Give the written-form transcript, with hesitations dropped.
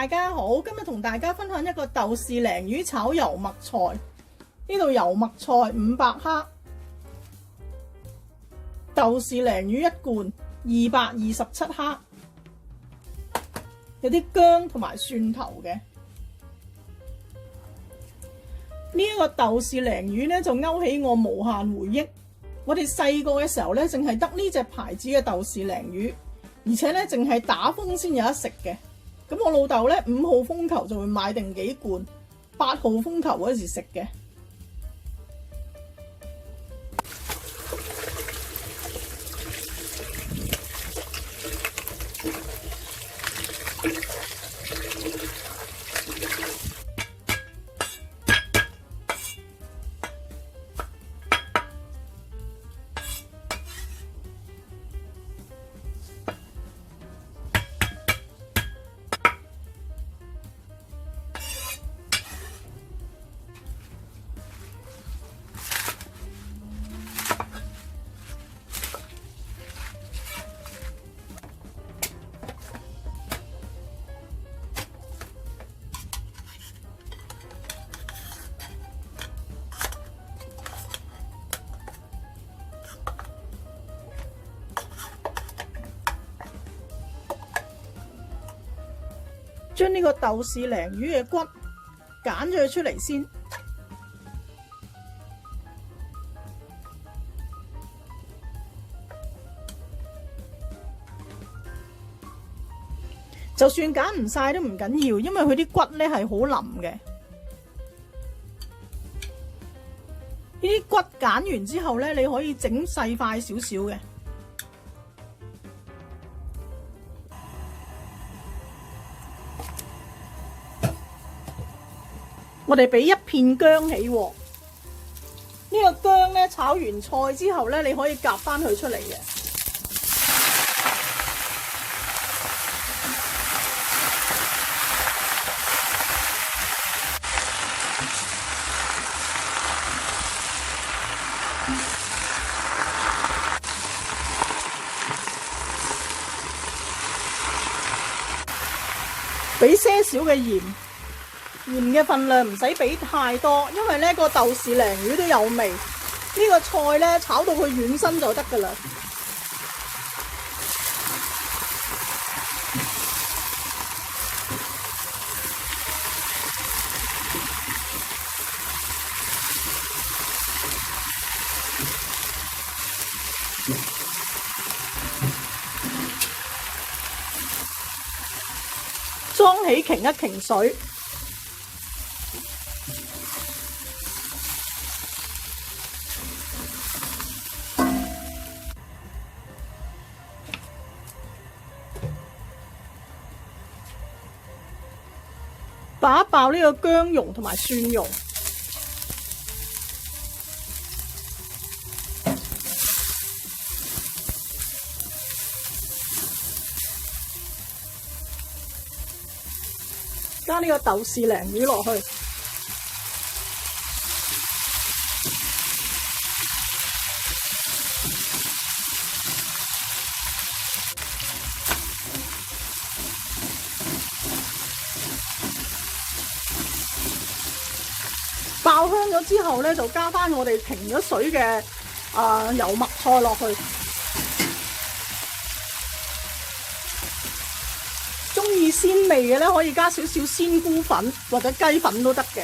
大家好，今日同大家分享一個豆豉鯪魚炒油麥菜。呢度油麥菜500克，豆豉鯪魚1罐227克，有啲薑同埋蒜頭嘅。呢一個豆豉鯪魚咧就勾起我無限回憶。我哋細個嘅時候咧，淨係得呢隻牌子嘅豆豉鯪魚，而且咧淨係打風先有得食嘅。咁我老豆咧5號風球就會買定幾罐，8號風球嗰時食嘅。將呢個豆豉鯪魚嘅骨揀咗佢出嚟先，就算揀唔晒都唔緊要，因為佢啲骨咧係好腍嘅。呢啲骨揀完之後咧，你可以整細塊少少嘅。我哋俾一片薑起鑊，呢個薑咧炒完菜之後咧，你可以夾翻佢出嚟嘅。俾些少嘅鹽。鹽嘅份量唔使俾太多，因為呢個豆豉鯪魚都有味。呢個菜咧炒到佢軟身就得噶啦。裝起擎一擎水。爆一爆呢個薑蓉同埋蒜蓉，加呢個豆豉鯪魚落去，爆香咗之後咧，就加翻我哋停咗水嘅油麥菜落去。中意鮮味嘅咧，可以加少少鮮菇粉或者雞粉都得嘅。